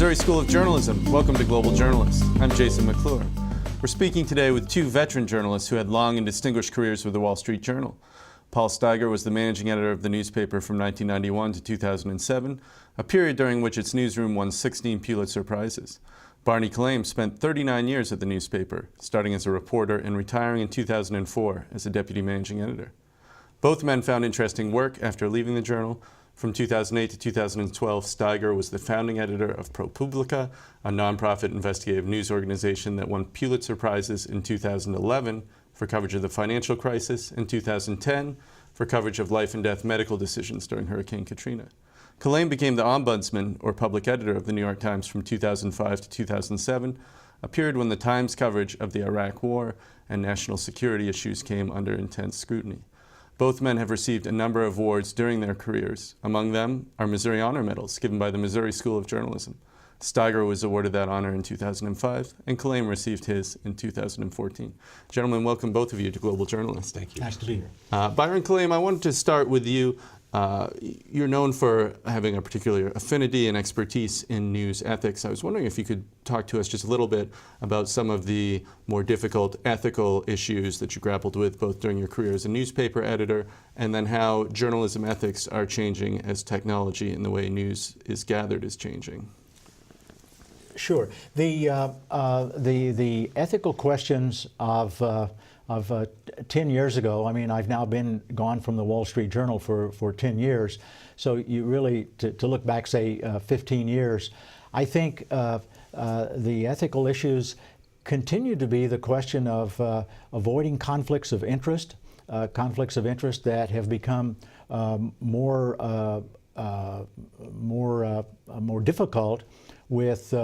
Missouri School of Journalism. Welcome to Global Journalist. I'm Jason McClure. We're speaking today with two veteran journalists who had long and distinguished careers with the Wall Street Journal. Paul Steiger was the managing editor of the newspaper from 1991 to 2007, a period during which its newsroom won 16 Pulitzer Prizes. Barney Calame spent 39 years at the newspaper, starting as a reporter and retiring in 2004 as a deputy managing editor. Both men found interesting work after leaving the journal. From 2008 to 2012, Steiger was the founding editor of ProPublica, a nonprofit investigative news organization that won Pulitzer Prizes in 2011 for coverage of the financial crisis, and 2010 for coverage of life and death medical decisions during Hurricane Katrina. Calame became the ombudsman, or public editor, of the New York Times from 2005 to 2007, a period when the Times' coverage of the Iraq War and national security issues came under intense scrutiny. Both men have received a number of awards during their careers. Among them are Missouri Honor Medals given by the Missouri School of Journalism. Steiger was awarded that honor in 2005, and Calame received his in 2014. Gentlemen, welcome both of you to Global Journalist. Thank you. Nice to be here. Byron Calame, I wanted to start with you. You're known for having a particular affinity and expertise in news ethics. I was wondering if you could talk to us just a little bit about some of the more difficult ethical issues that you grappled with both during your career as a newspaper editor and then how journalism ethics are changing as technology and the way news is gathered is changing. Sure. The ethical questions of 10 years ago, I mean, I've now been gone from the Wall Street Journal for 10 years, so you really, to look back, say, 15 years, I think the ethical issues continue to be the question of avoiding conflicts of interest that have become more difficult with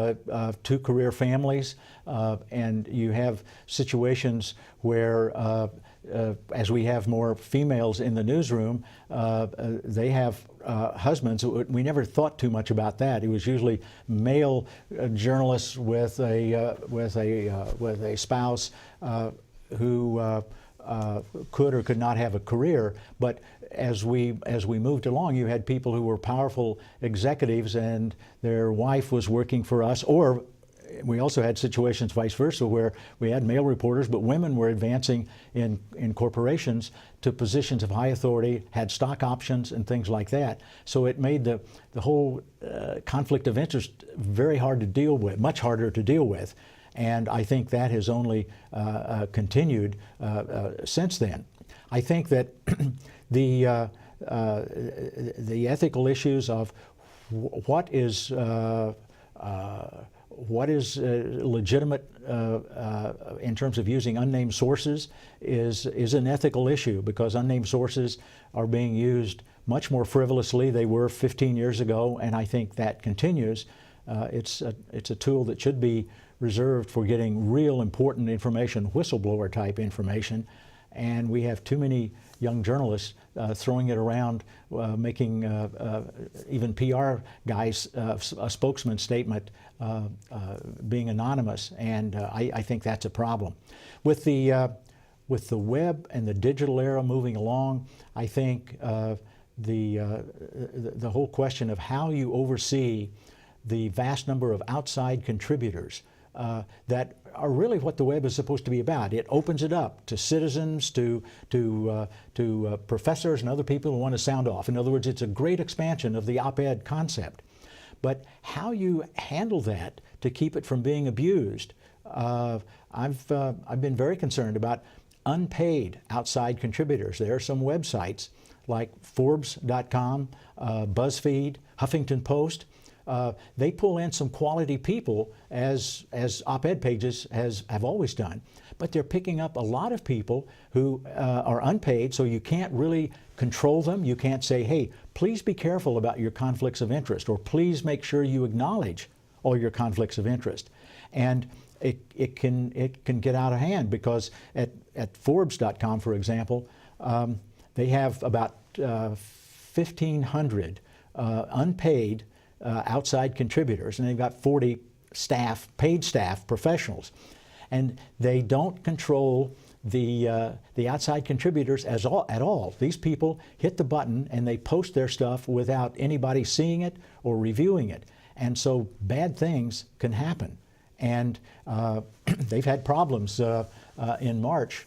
two career families, and you have situations where, as we have more females in the newsroom, they have husbands. We never thought too much about that. It was usually male journalists with a spouse who could or could not have a career, but as we moved along, you had people who were powerful executives and their wife was working for us, or we also had situations vice versa where we had male reporters, but women were advancing in corporations to positions of high authority, had stock options and things like that. So it made the whole conflict of interest very hard to deal with, much harder to deal with. And I think that has only continued since then. I think that the ethical issues of what is legitimate in terms of using unnamed sources is an ethical issue, because unnamed sources are being used much more frivolously. They were 15 years ago, and I think that continues. It's a tool that should be reserved for getting real important information, whistleblower type information, and we have too many young journalists throwing it around, making even PR guys a spokesman statement being anonymous, and I think that's a problem. With the web and the digital era moving along, I think the whole question of how you oversee the vast number of outside contributors that are really what the web is supposed to be about. It opens it up to citizens, to professors and other people who want to sound off. In other words, it's a great expansion of the op-ed concept. But how you handle that to keep it from being abused, I've been very concerned about unpaid outside contributors. There are some websites like Forbes.com, BuzzFeed, Huffington Post. They pull in some quality people, as op-ed pages have always done, but they're picking up a lot of people who are unpaid, so you can't really control them. You can't say, hey, please be careful about your conflicts of interest, or please make sure you acknowledge all your conflicts of interest. And it can get out of hand, because at Forbes.com, for example, they have about 1,500 unpaid outside contributors, and they've got 40 staff, paid staff, professionals, and they don't control the outside contributors at all. These people hit the button and they post their stuff without anybody seeing it or reviewing it, And so bad things can happen. And they've had problems. In March,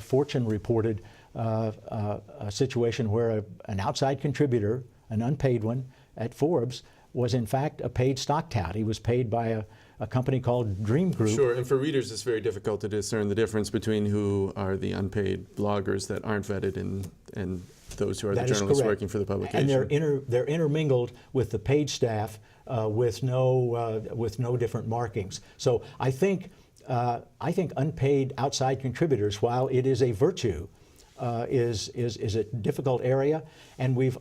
Fortune reported a situation where an outside contributor, an unpaid one at Forbes, was in fact a paid stock tout. He was paid by a company called Dream Group. Sure, and for readers it's very difficult to discern the difference between who are the unpaid bloggers that aren't vetted and those who are the journalists working for the publication. And they're intermingled with the paid staff with no different markings. So I think unpaid outside contributors, while it is a virtue, is a difficult area, and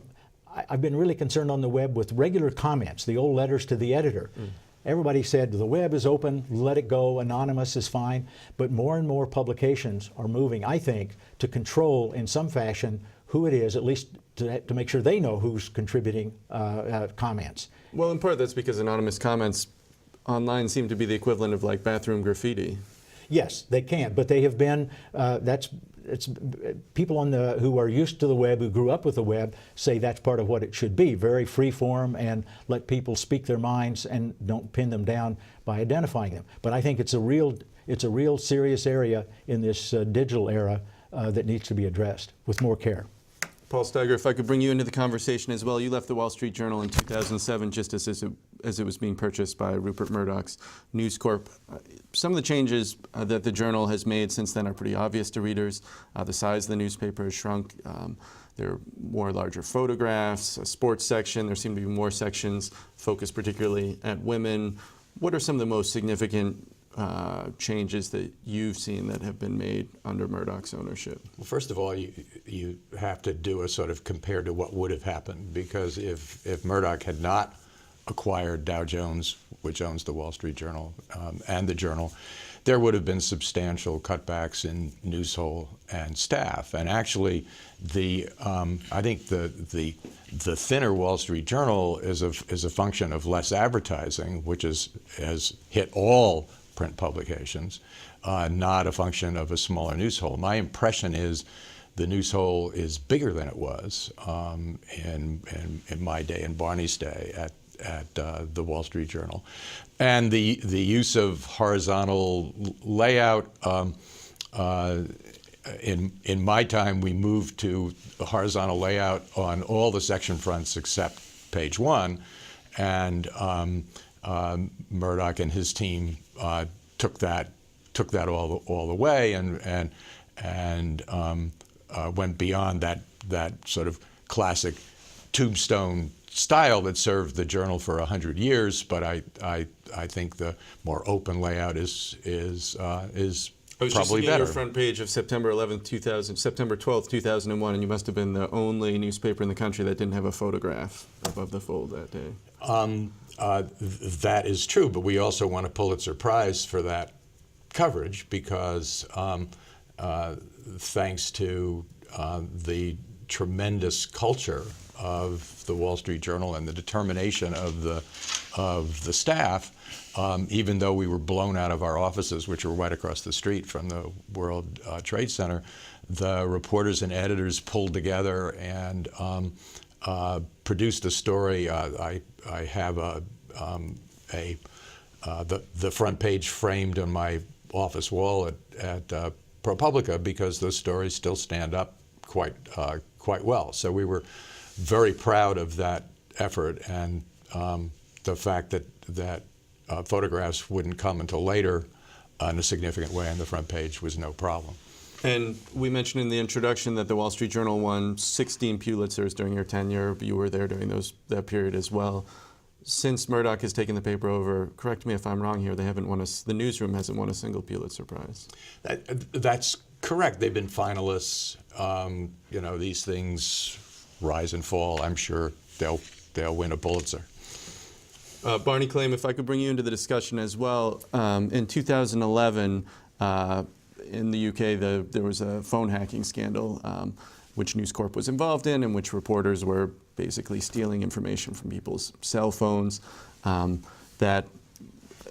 I've been really concerned on the web with regular comments, the old letters to the editor. Everybody said the web is open, let it go, anonymous is fine, but more and more publications are moving, I think, to control in some fashion who it is, at least to make sure they know who's contributing comments. Well, in part that's because anonymous comments online seem to be the equivalent of like bathroom graffiti. Yes, they can, but they have been, it's people who are used to the web, who grew up with the web, say that's part of what it should be, very free form, and let people speak their minds and don't pin them down by identifying them. But I think it's a real serious area in this digital era that needs to be addressed with more care. Paul Steiger, if I could bring you into the conversation as well. You left the Wall Street Journal in 2007, just as it was being purchased by Rupert Murdoch's News Corp. Some of the changes that the Journal has made since then are pretty obvious to readers. The size of the newspaper has shrunk. There are more larger photographs, a sports section. There seem to be more sections focused particularly at women. What are some of the most significant changes that you've seen that have been made under Murdoch's ownership? Well, first of all, you have to do a sort of compare to what would have happened, because if Murdoch had not acquired Dow Jones, which owns the Wall Street Journal and the Journal, there would have been substantial cutbacks in newshole and staff. And actually, I think the thinner Wall Street Journal is a function of less advertising, which has hit all print publications, not a function of a smaller newshole. My impression is the newshole is bigger than it was in my day, in Barney's day at the Wall Street Journal. And the use of horizontal layout, in my time we moved to a horizontal layout on all the section fronts except page one, and Murdoch and his team took that all the way and went beyond that sort of classic tombstone style that served the Journal for 100 years. But I think the more open layout is I was probably just looking better. at your front page of September 12th, 2001, and you must have been the only newspaper in the country that didn't have a photograph above the fold that day. That is true, but we also won a Pulitzer Prize for that coverage because thanks to the tremendous culture of the Wall Street Journal and the determination of the staff, even though we were blown out of our offices, which were right across the street from the World Trade Center, the reporters and editors pulled together and produced a story. I have the front page framed on my office wall at ProPublica because those stories still stand up quite well. So we were very proud of that effort, and the fact that photographs wouldn't come until later in a significant way on the front page was no problem. And we mentioned in the introduction that the Wall Street Journal won 16 Pulitzers during your tenure. You were there during that period as well. Since Murdoch has taken the paper over, correct me if I'm wrong here, the newsroom hasn't won a single Pulitzer Prize. That's correct. They've been finalists. These things rise and fall. I'm sure they'll win a Pulitzer. Barney Calame, if I could bring you into the discussion as well. In 2011, in the UK, there was a phone hacking scandal, which News Corp was involved in which reporters were basically stealing information from people's cell phones. That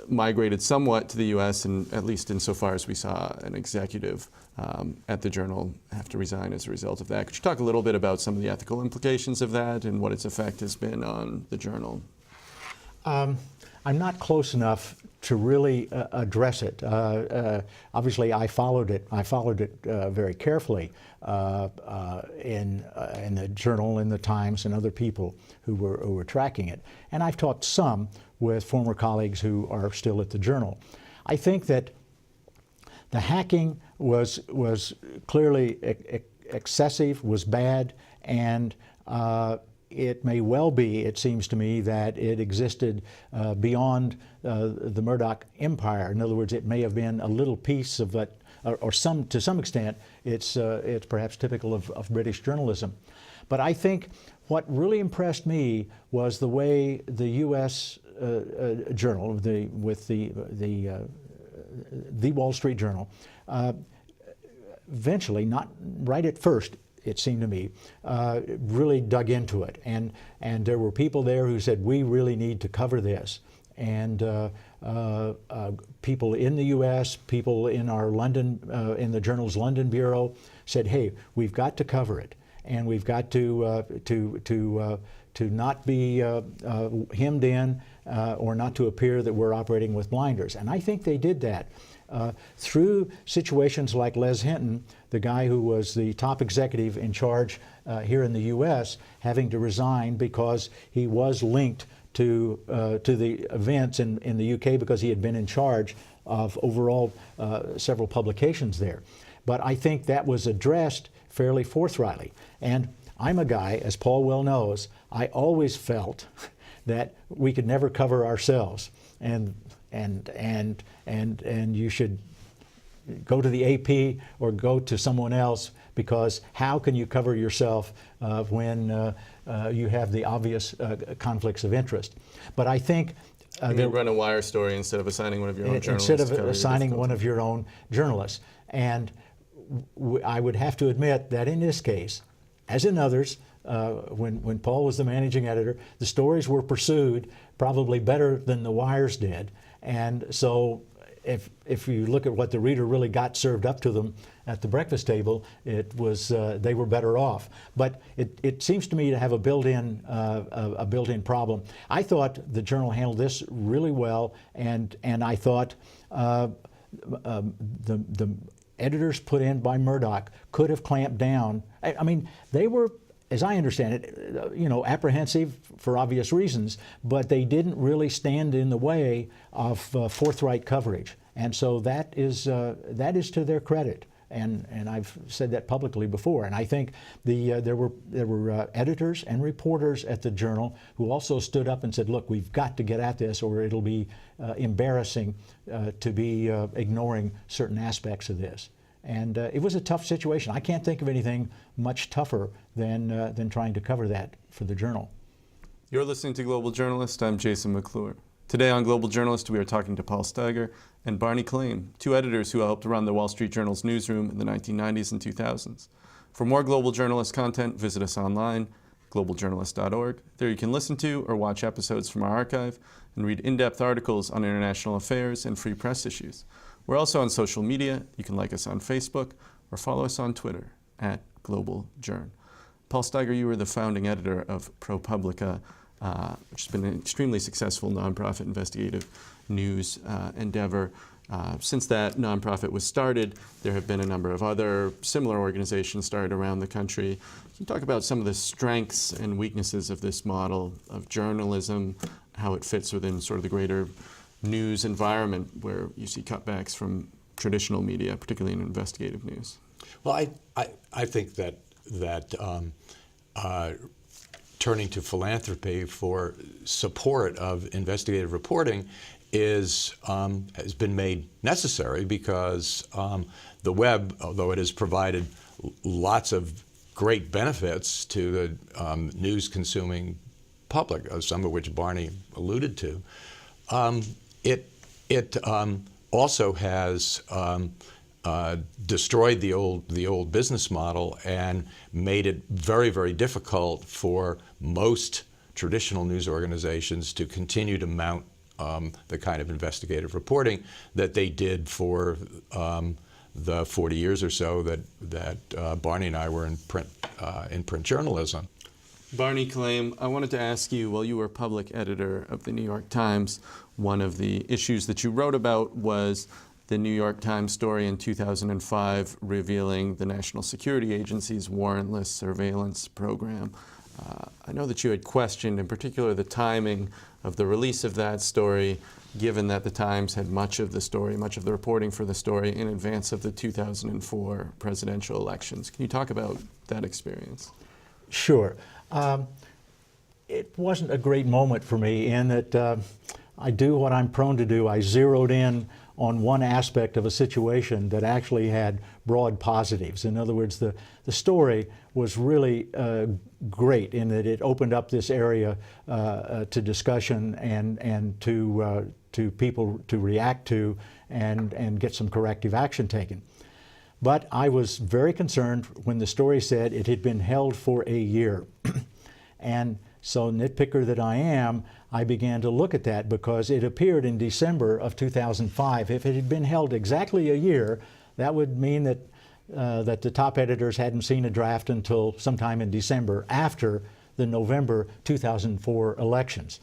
migrated somewhat to the U.S., and at least insofar as we saw an executive at the Journal have to resign as a result of that. Could you talk a little bit about some of the ethical implications of that and what its effect has been on the Journal? I'm not close enough to really address it. Obviously, I followed it. I followed it very carefully in the Journal, in the Times, and other people who were tracking it. And I've talked some with former colleagues who are still at the Journal. I think that the hacking was clearly excessive, was bad, and it may well be, it seems to me, that it existed beyond the Murdoch empire. In other words, it may have been a little piece of that, or to some extent, it's perhaps typical of British journalism. But I think what really impressed me was the way the U.S. Journal, with the Wall Street Journal, eventually, not right at first, it seemed to me, really dug into it. And there were people there who said, we really need to cover this. And people in the U.S., people in our London, in the Journal's London bureau said, hey, we've got to cover it. And we've got to not be hemmed in or not to appear that we're operating with blinders. And I think they did that. Through situations like Les Hinton, the guy who was the top executive in charge here in the U.S., having to resign because he was linked to the events in the U.K. because he had been in charge of overall several publications there. But I think that was addressed fairly forthrightly. And I'm a guy, as Paul well knows, I always felt that we could never cover ourselves. And you should go to the AP or go to someone else, because how can you cover yourself when you have the obvious conflicts of interest? But I think you run a wire story instead of assigning one of your own journalists. Instead of assigning one of your own journalists. And I would have to admit that in this case, as in others, when Paul was the managing editor, the stories were pursued probably better than the wires did. And so if you look at what the reader really got served up to them at the breakfast table, it was they were better off. But it seems to me to have a built-in problem. I thought the Journal handled this really well, and I thought the editors put in by Murdoch could have clamped down. I mean, they were, as I understand it, apprehensive for obvious reasons, but they didn't really stand in the way of forthright coverage. And so that is to their credit. And I've said that publicly before. And I think there were editors and reporters at the Journal who also stood up and said, look, we've got to get at this, or it'll be embarrassing to be ignoring certain aspects of this. And it was a tough situation. I can't think of anything much tougher than trying to cover that for the Journal. You're listening to Global Journalist. I'm Jason McClure. Today on Global Journalist, we are talking to Paul Steiger and Barney Calame, two editors who helped run the Wall Street Journal's newsroom in the 1990s and 2000s. For more Global Journalist content, visit us online, globaljournalist.org. There you can listen to or watch episodes from our archive and read in-depth articles on international affairs and free press issues. We're also on social media. You can like us on Facebook or follow us on Twitter @GlobalJourn. Paul Steiger, you were the founding editor of ProPublica, which has been an extremely successful nonprofit investigative news endeavor. Since that nonprofit was started, there have been a number of other similar organizations started around the country. Can you talk about some of the strengths and weaknesses of this model of journalism, how it fits within sort of the greater news environment where you see cutbacks from traditional media, particularly in investigative news? Well, I think that turning to philanthropy for support of investigative reporting has been made necessary because the web, although it has provided lots of great benefits to the news-consuming public, some of which Barney alluded to, it also has destroyed the old business model and made it very, very difficult for most traditional news organizations to continue to mount the kind of investigative reporting that they did for the 40 years or so that Barney and I were in print journalism. Barney Calame, I wanted to ask you, while you were public editor of the New York Times, one of the issues that you wrote about was the New York Times story in 2005 revealing the National Security Agency's warrantless surveillance program. I know that you had questioned, in particular, the timing of the release of that story, given that the Times had much of the story, much of the reporting for the story in advance of the 2004 presidential elections. Can you talk about that experience? Sure. It wasn't a great moment for me in that I do what I'm prone to do. I zeroed in on one aspect of a situation that actually had broad positives. In other words, the story was really great in that it opened up this area to discussion and to people to react to and get some corrective action taken. But I was very concerned when the story said it had been held for a year. And so, nitpicker that I am, I began to look at that because it appeared in December of 2005. If it had been held exactly a year, that would mean that that the top editors hadn't seen a draft until sometime in December after the November 2004 elections.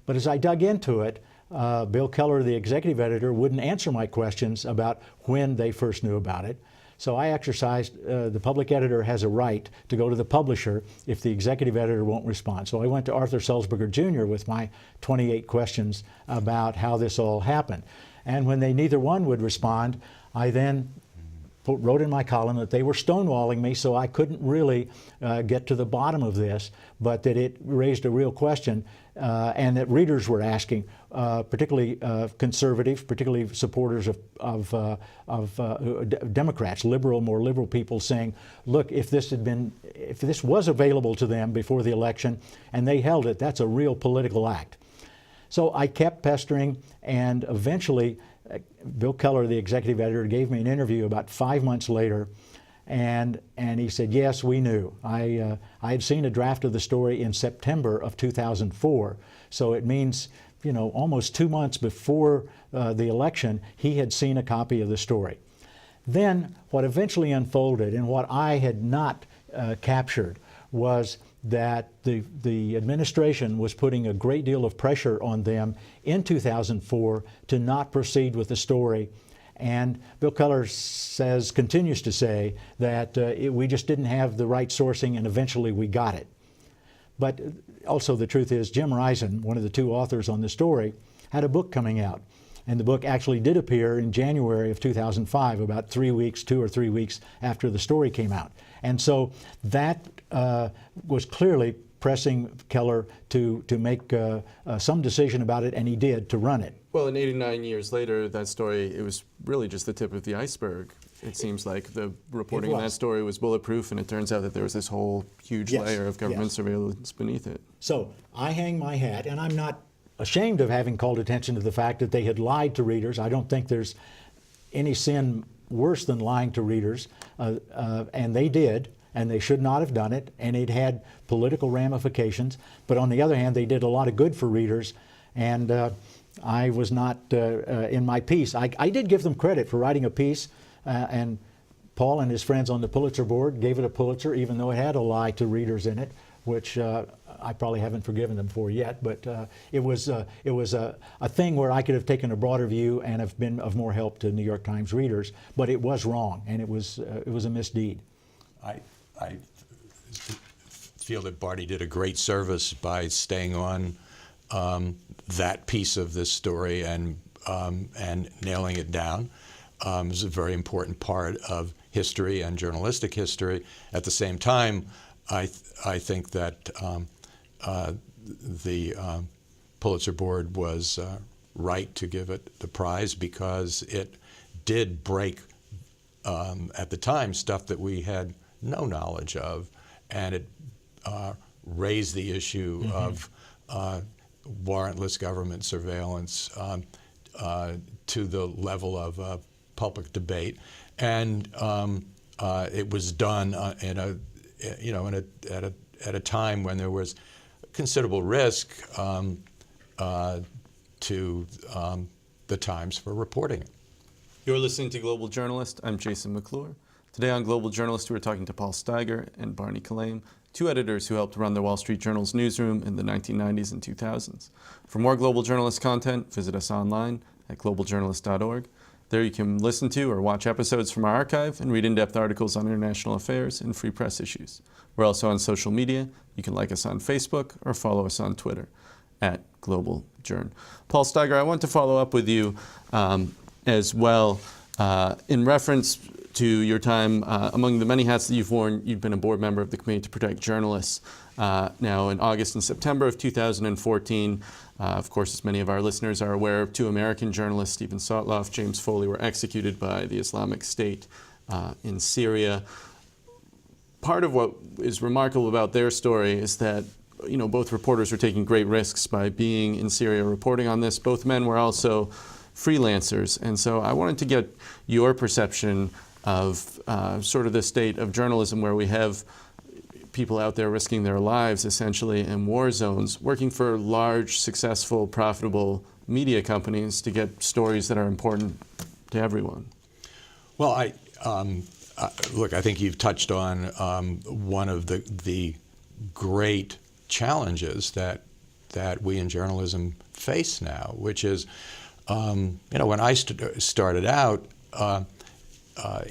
But as I dug into it, Bill Keller, the executive editor, wouldn't answer my questions about when they first knew about it. So I exercised, the public editor has a right to go to the publisher if the executive editor won't respond. So I went to Arthur Sulzberger Jr. with my 28 questions about how this all happened. And when they neither one would respond, I then wrote in my column that they were stonewalling me, so I couldn't really get to the bottom of this, but that it raised a real question and that readers were asking, particularly conservative, particularly supporters of Democrats, more liberal people, saying, look, if this was available to them before the election and they held it, that's a real political act. So I kept pestering, and eventually Bill Keller, the executive editor, gave me an interview about 5 months later, and he said, yes, we knew. I had seen a draft of the story in September of 2004, so it means, you know, almost 2 months before the election, he had seen a copy of the story. Then what eventually unfolded, and what I had not captured, was that the administration was putting a great deal of pressure on them in 2004 to not proceed with the story. And Bill Keller continues to say that we just didn't have the right sourcing, and eventually we got it. But also the truth is, Jim Risen, one of the two authors on the story, had a book coming out. And the book actually did appear in January of 2005, about 2 or 3 weeks after the story came out. And so that was clearly pressing Keller to make some decision about it, and he did, to run it. Well, and 89 years later, that story, it was really just the tip of the iceberg. It seems like the reporting in that story was bulletproof, and it turns out that there was this whole huge layer of government surveillance beneath it. So I hang my hat, and I'm not ashamed of having called attention to the fact that they had lied to readers. I don't think there's any sin worse than lying to readers, and they did, and they should not have done it, and it had political ramifications. But on the other hand, they did a lot of good for readers, and I was not in my piece. I did give them credit for writing a piece, and Paul and his friends on the Pulitzer board gave it a Pulitzer, even though it had a lie to readers in it, which I probably haven't forgiven them for yet. But it was a thing where I could have taken a broader view and have been of more help to New York Times readers. But it was wrong, and it was a misdeed. I feel that Barney did a great service by staying on that piece of this story and nailing it down. It was a very important part of history and journalistic history. At the same time, I think that the Pulitzer Board was right to give it the prize because it did break, at the time, stuff that we had no knowledge of, and it raised the issue of warrantless government surveillance to the level of public debate, and it was done at a time when there was considerable risk to the Times for reporting it. You're listening to Global Journalist. I'm Jason McClure. Today on Global Journalist, we're talking to Paul Steiger and Barney Calame, two editors who helped run the Wall Street Journal's newsroom in the 1990s and 2000s. For more Global Journalist content, visit us online at globaljournalist.org. There you can listen to or watch episodes from our archive and read in-depth articles on international affairs and free press issues. We're also on social media. You can like us on Facebook or follow us on Twitter at Global Journ. Paul Steiger, I want to follow up with you as well in reference to your time, among the many hats that you've worn, you've been a board member of the Committee to Protect Journalists. Now, in August and September of 2014, of course, as many of our listeners are aware, two American journalists, Stephen Sotloff, James Foley, were executed by the Islamic State in Syria. Part of what is remarkable about their story is that, you know, both reporters were taking great risks by being in Syria reporting on this. Both men were also freelancers, and so I wanted to get your perception of sort of the state of journalism, where we have people out there risking their lives essentially in war zones, working for large, successful, profitable media companies to get stories that are important to everyone. Well, look, I think you've touched on one of the great challenges that we in journalism face now, which is, you know, when I started out,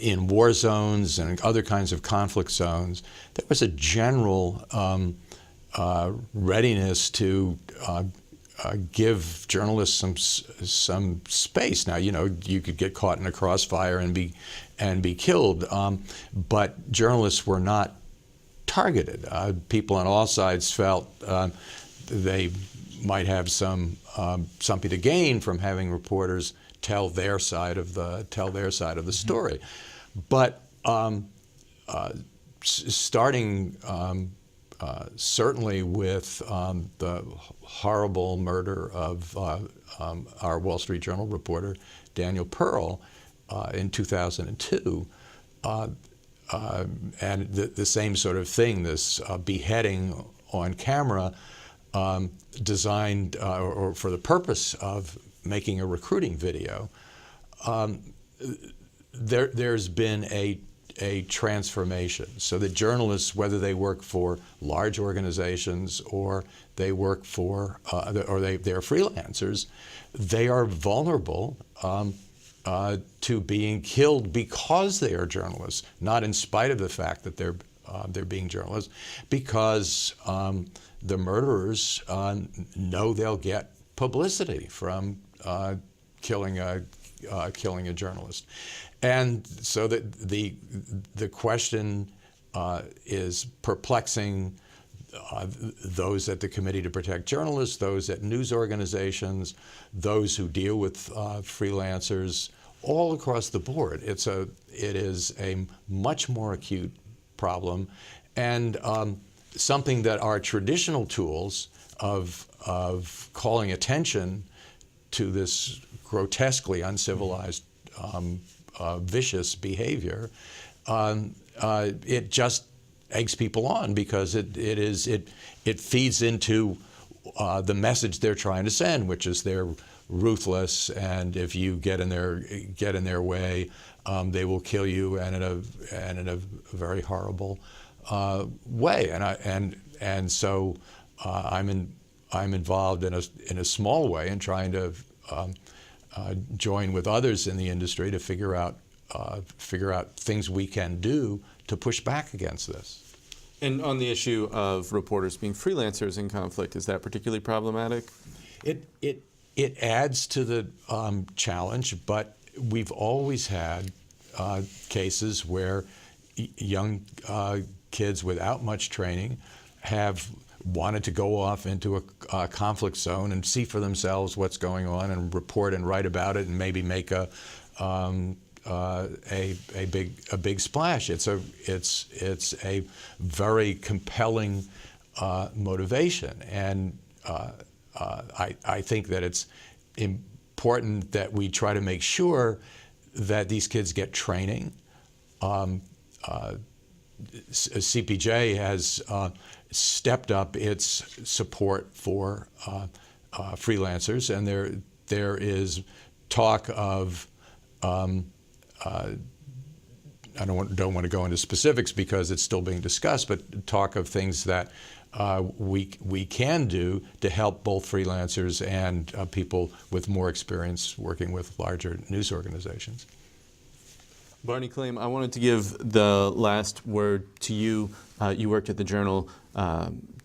in war zones and other kinds of conflict zones, there was a general readiness to give journalists some space. Now, you know, you could get caught in a crossfire and be killed, but journalists were not targeted. People on all sides felt they might have something to gain from having reporters tell their side of the story. But starting certainly with the horrible murder of our Wall Street Journal reporter Daniel Pearl in 2002, and the same sort of thing, this beheading on camera, designed or for the purpose of making a recruiting video, there's been a transformation. So that journalists, whether they work for large organizations or they work for, or they're freelancers, they are vulnerable to being killed because they are journalists, not in spite of the fact that they're being journalists, because the murderers know they'll get publicity from killing a journalist. And so that the question is perplexing those at the Committee to Protect Journalists, those at news organizations, those who deal with freelancers, all across the board. It is a much more acute problem, and something that our traditional tools of calling attention to this grotesquely uncivilized, vicious behavior, it just eggs people on, because it feeds into the message they're trying to send, which is they're ruthless, and if you get in their way, they will kill you, and in a very horrible way. And so I'm involved in a small way in trying to join with others in the industry to figure out things we can do to push back against this. And on the issue of reporters being freelancers in conflict, is that particularly problematic? It adds to the challenge, but we've always had cases where young kids without much training have wanted to go off into a conflict zone and see for themselves what's going on and report and write about it and maybe make a big splash. It's a very compelling motivation, and I think that it's important that we try to make sure that these kids get training. CPJ has stepped up its support for freelancers, and there is talk of don't want to go into specifics because it's still being discussed, but talk of things that we can do to help both freelancers and people with more experience working with larger news organizations. Barney Calame, I wanted to give the last word to you. You worked at the Journal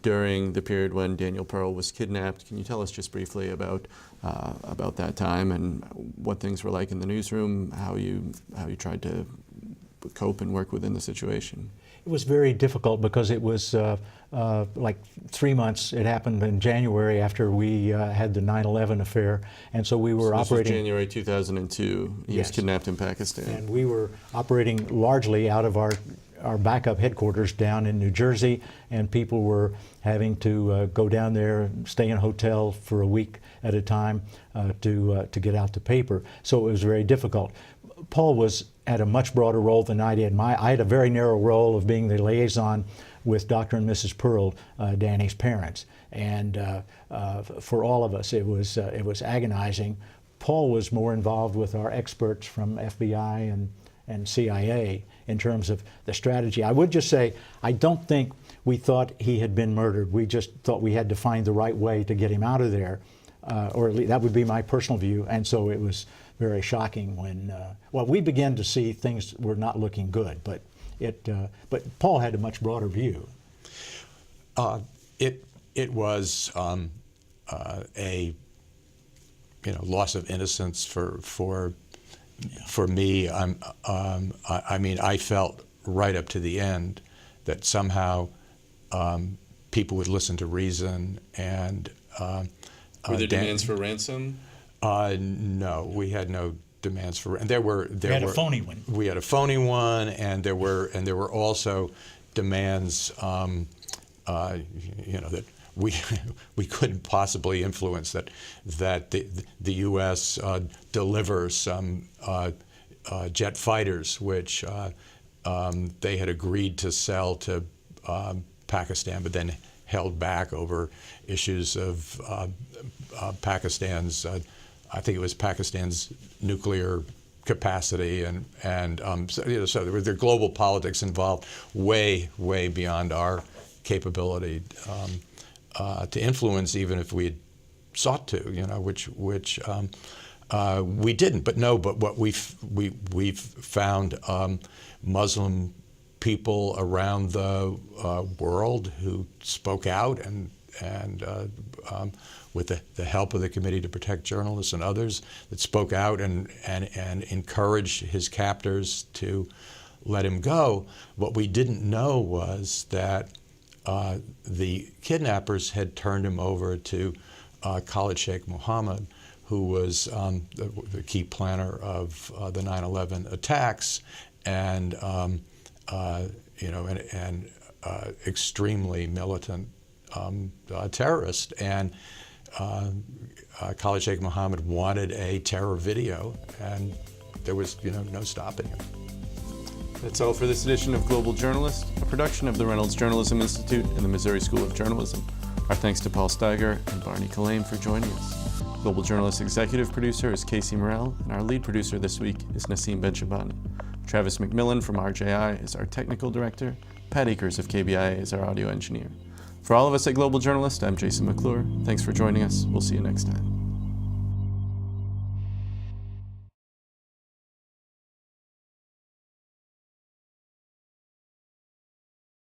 during the period when Daniel Pearl was kidnapped. Can you tell us just briefly about that time and what things were like in the newsroom, how you tried to cope and work within the situation? It was very difficult because it was like 3 months. It happened in January after we had the 9/11 affair, and so we were this operating. Was January 2002. He was Yes. kidnapped in Pakistan. And we were operating largely out of our backup headquarters down in New Jersey, and people were having to go down there and stay in a hotel for a week at a time to get out the paper. So it was very difficult. Paul had a much broader role than I did. I had a very narrow role of being the liaison with Dr. and Mrs. Pearl, Danny's parents, and for all of us, it was agonizing. Paul was more involved with our experts from FBI and CIA in terms of the strategy. I would just say, I don't think we thought he had been murdered. We just thought we had to find the right way to get him out of there, or at least that would be my personal view. And so it was very shocking when, well, we began to see things were not looking good, but Paul had a much broader view. It was a loss of innocence for me. I mean, I felt right up to the end that somehow people would listen to reason and. Were there demands for ransom? No, we had no demands for. And we had a phony one. We had a phony one, and there were also demands. That we couldn't possibly influence that the U.S. deliver some jet fighters, which they had agreed to sell to Pakistan, but then held back over issues of Pakistan's. I think it was Pakistan's nuclear capacity, so there were global politics involved, way beyond our capability to influence, even if we had sought to, which we didn't. But what we've found Muslim people around the world who spoke out and with the help of the Committee to Protect Journalists and others that spoke out and encouraged his captors to let him go. What we didn't know was that the kidnappers had turned him over to Khalid Sheikh Mohammed, who was the key planner of the 9/11 attacks, and extremely militant terrorist. And Khalid Sheikh Mohammed wanted a terror video, and there was no stopping him. That's all for this edition of Global Journalist, a production of the Reynolds Journalism Institute and the Missouri School of Journalism. Our thanks to Paul Steiger and Barney Calame for joining us. Global Journalist executive producer is Casey Morrell, and our lead producer this week is Nassim Benchabani. Travis McMillan from RJI is our technical director. Pat Akers of KBIA is our audio engineer. For all of us at Global Journalist, I'm Jason McClure. Thanks for joining us. We'll see you next time.